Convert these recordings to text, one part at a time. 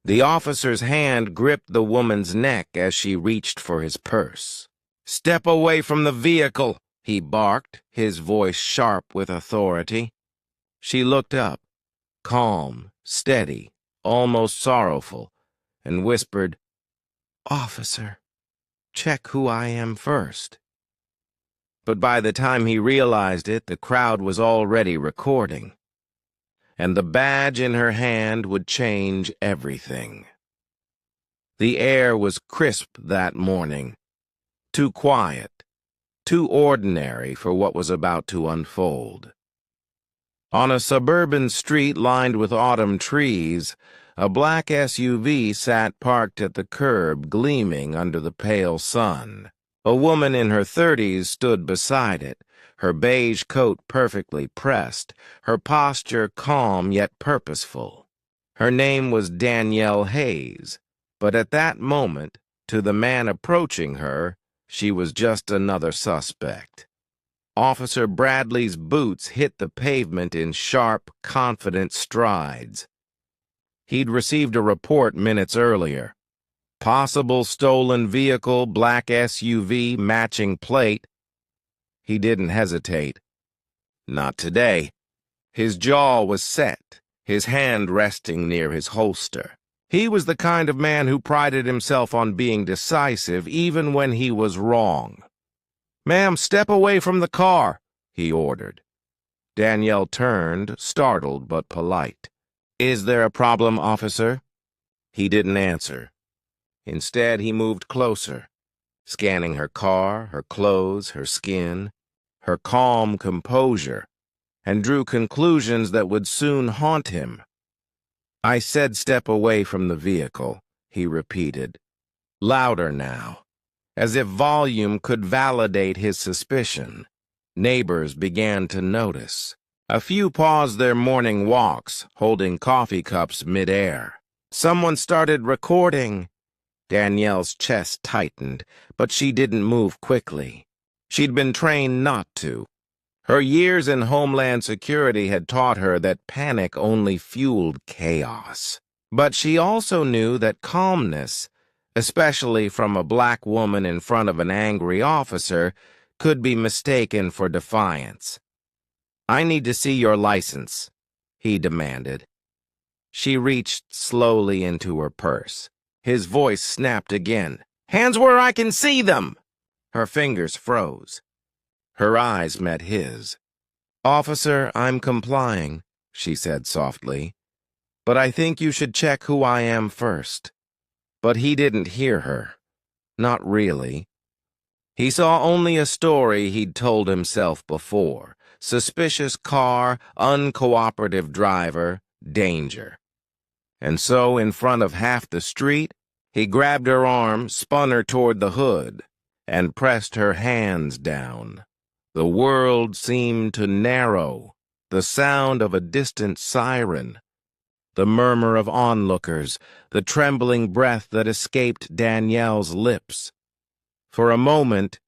The officer's hand gripped the woman's neck as she reached for his purse. "Step away from the vehicle," he barked, his voice sharp with authority. She looked up, calm, steady, almost sorrowful, and whispered, "Officer, check who I am first." But by the time he realized it, the crowd was already recording, and the badge in her hand would change everything. The air was crisp that morning, too quiet, too ordinary for what was about to unfold. On a suburban street lined with autumn trees, a black SUV sat parked at the curb, gleaming under the pale sun. A woman in her 30s stood beside it, her beige coat perfectly pressed, her posture calm yet purposeful. Her name was Danielle Hayes, but at that moment, to the man approaching her, she was just another suspect. Officer Bradley's boots hit the pavement in sharp, confident strides. He'd received a report minutes earlier. Possible stolen vehicle, black SUV, matching plate. He didn't hesitate. Not today. His jaw was set, his hand resting near his holster. He was the kind of man who prided himself on being decisive even when he was wrong. "Ma'am, step away from the car," he ordered. Danielle turned, startled but polite. "Is there a problem, officer?" He didn't answer. Instead, he moved closer, scanning her car, her clothes, her skin, her calm composure, and drew conclusions that would soon haunt him. "I said step away from the vehicle," he repeated, louder now, as if volume could validate his suspicion. Neighbors began to notice. A few paused their morning walks, holding coffee cups midair. Someone started recording. Danielle's chest tightened, but she didn't move quickly. She'd been trained not to. Her years in Homeland Security had taught her that panic only fueled chaos. But she also knew that calmness, especially from a black woman in front of an angry officer, could be mistaken for defiance. "I need to see your license," he demanded. She reached slowly into her purse. His voice snapped again. "Hands where I can see them!" Her fingers froze. Her eyes met his. "Officer, I'm complying," she said softly. "But I think you should check who I am first." But he didn't hear her. Not really. He saw only a story he'd told himself before. Suspicious car, uncooperative driver, danger. And so, in front of half the street, he grabbed her arm, spun her toward the hood, and pressed her hands down. The world seemed to narrow, the sound of a distant siren, the murmur of onlookers, the trembling breath that escaped Danielle's lips. For a moment,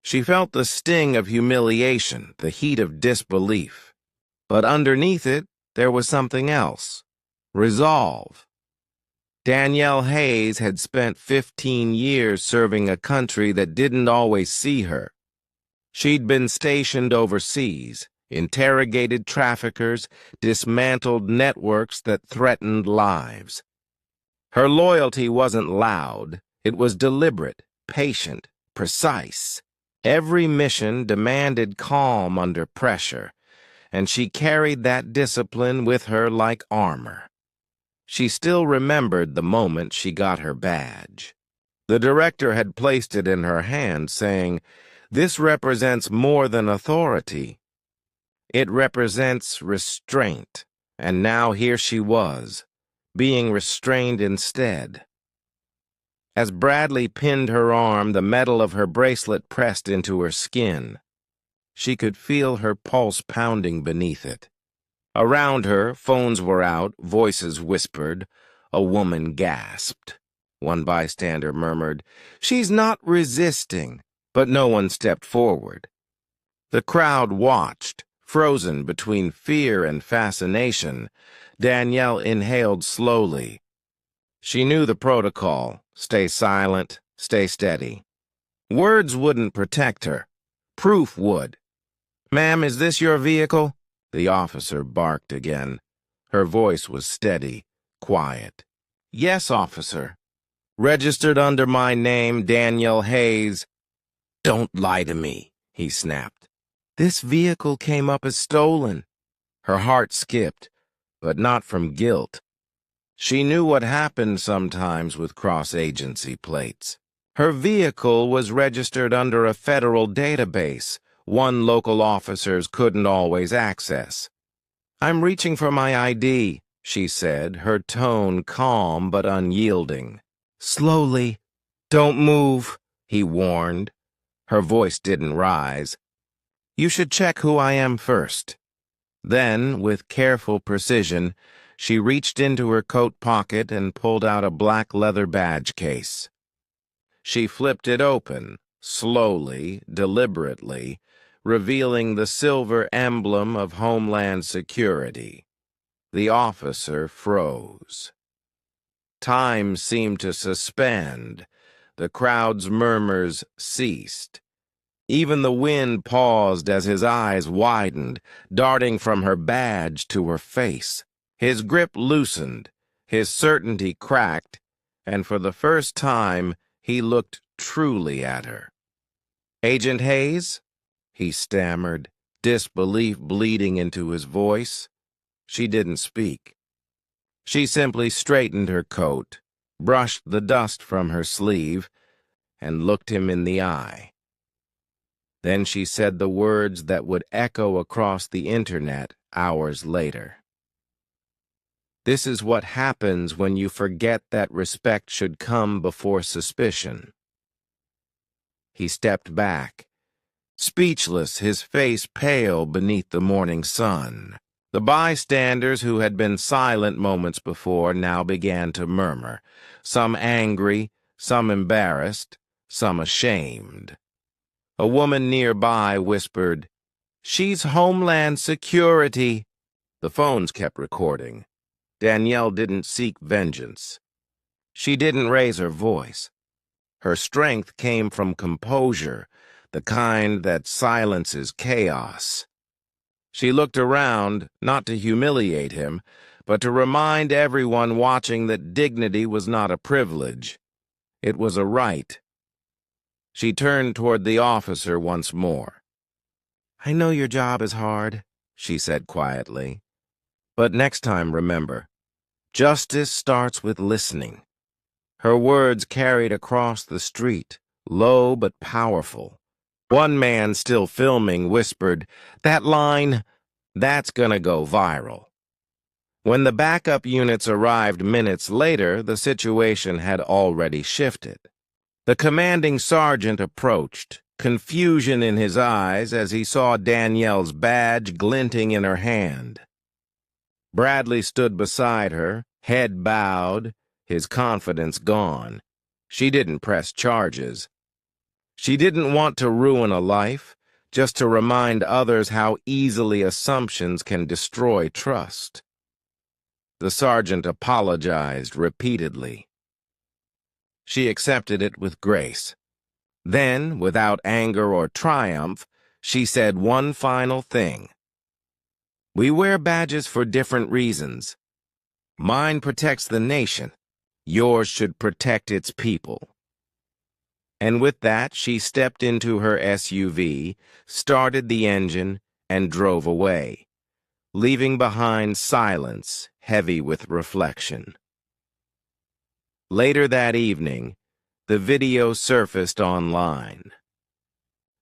she felt the sting of humiliation, the heat of disbelief. But underneath it, there was something else. Resolve. Danielle Hayes had spent 15 years serving a country that didn't always see her. She'd been stationed overseas, interrogated traffickers, dismantled networks that threatened lives. Her loyalty wasn't loud. It was deliberate, patient, precise. Every mission demanded calm under pressure, and she carried that discipline with her like armor. She still remembered the moment she got her badge. The director had placed it in her hand, saying, "This represents more than authority. It represents restraint." And now here she was, being restrained instead. As Bradley pinned her arm, the metal of her bracelet pressed into her skin. She could feel her pulse pounding beneath it. Around her, phones were out, voices whispered. A woman gasped. One bystander murmured, "She's not resisting," but no one stepped forward. The crowd watched, frozen between fear and fascination. Danielle inhaled slowly. She knew the protocol: stay silent, stay steady. Words wouldn't protect her. Proof would. "Ma'am, is this your vehicle?" The officer barked again. Her voice was steady, quiet. "Yes, officer. Registered under my name, Daniel Hayes." "Don't lie to me," he snapped. "This vehicle came up as stolen." Her heart skipped, but not from guilt. She knew what happened sometimes with cross-agency plates. Her vehicle was registered under a federal database, one local officers couldn't always access. "I'm reaching for my ID," she said, her tone calm but unyielding. "Slowly. Don't move," he warned. Her voice didn't rise. "You should check who I am first." Then, with careful precision, she reached into her coat pocket and pulled out a black leather badge case. She flipped it open, slowly, deliberately, revealing the silver emblem of Homeland Security. The officer froze. Time seemed to suspend. The crowd's murmurs ceased. Even the wind paused as his eyes widened, darting from her badge to her face. His grip loosened, his certainty cracked, and for the first time he looked truly at her. "Agent Hayes?" he stammered, disbelief bleeding into his voice. She didn't speak. She simply straightened her coat, brushed the dust from her sleeve, and looked him in the eye. Then she said the words that would echo across the internet hours later. "This is what happens when you forget that respect should come before suspicion." He stepped back, speechless, his face pale beneath the morning sun. The bystanders who had been silent moments before now began to murmur, some angry, some embarrassed, some ashamed. A woman nearby whispered, "She's Homeland Security." The phones kept recording. Danielle didn't seek vengeance. She didn't raise her voice. Her strength came from composure, the kind that silences chaos. She looked around, not to humiliate him, but to remind everyone watching that dignity was not a privilege. It was a right. She turned toward the officer once more. "I know your job is hard," she said quietly. "But next time, remember, justice starts with listening." Her words carried across the street, low but powerful. One man, still filming, whispered, "That line, that's gonna go viral." When the backup units arrived minutes later, the situation had already shifted. The commanding sergeant approached, confusion in his eyes as he saw Danielle's badge glinting in her hand. Bradley stood beside her, head bowed, his confidence gone. She didn't press charges. She didn't want to ruin a life, just to remind others how easily assumptions can destroy trust. The sergeant apologized repeatedly. She accepted it with grace. Then, without anger or triumph, she said one final thing. "We wear badges for different reasons. Mine protects the nation. Yours should protect its people." And with that, she stepped into her SUV, started the engine, and drove away, leaving behind silence heavy with reflection. Later that evening, the video surfaced online.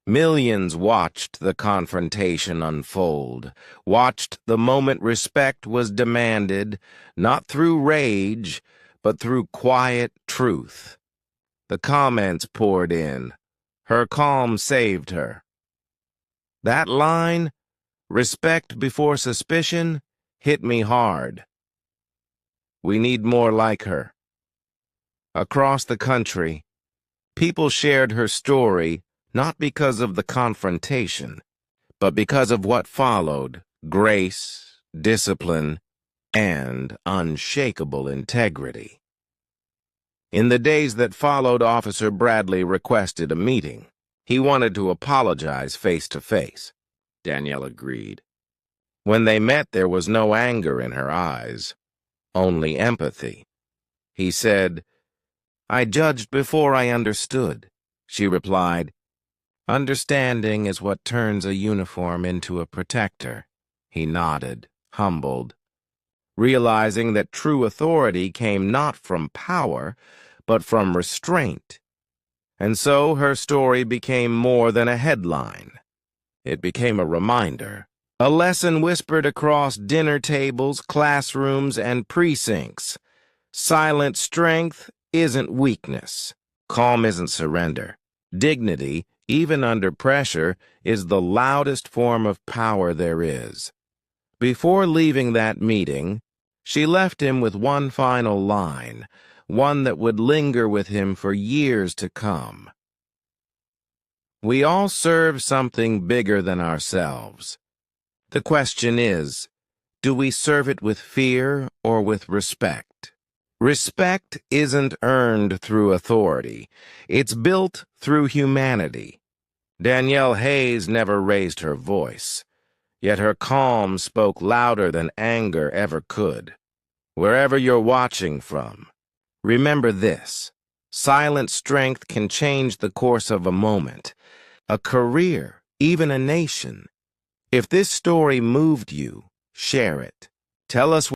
Millions watched the confrontation unfold, watched the moment respect was demanded, not through rage, but through quiet truth. The comments poured in. Her calm saved her. That line, "respect before suspicion," hit me hard. We need more like her. Across the country, people shared her story not because of the confrontation, but because of what followed: grace, discipline, and unshakable integrity. In the days that followed, Officer Bradley requested a meeting. He wanted to apologize face to face. Danielle agreed. When they met, there was no anger in her eyes, only empathy. He said, "I judged before I understood." She replied, "Understanding is what turns a uniform into a protector." He nodded, humbled, realizing that true authority came not from power, but from restraint. And so her story became more than a headline. It became a reminder, a lesson whispered across dinner tables, classrooms, and precincts. Silent strength isn't weakness. Calm isn't surrender. Dignity, even under pressure, is the loudest form of power there is. Before leaving that meeting, she left him with one final line, one that would linger with him for years to come. We all serve something bigger than ourselves. The question is, do we serve it with fear or with respect? Respect isn't earned through authority. It's built through humanity. Danielle Hayes never raised her voice, yet her calm spoke louder than anger ever could. Wherever you're watching from, remember this: silent strength can change the course of a moment, a career, even a nation. If this story moved you, share it. Tell us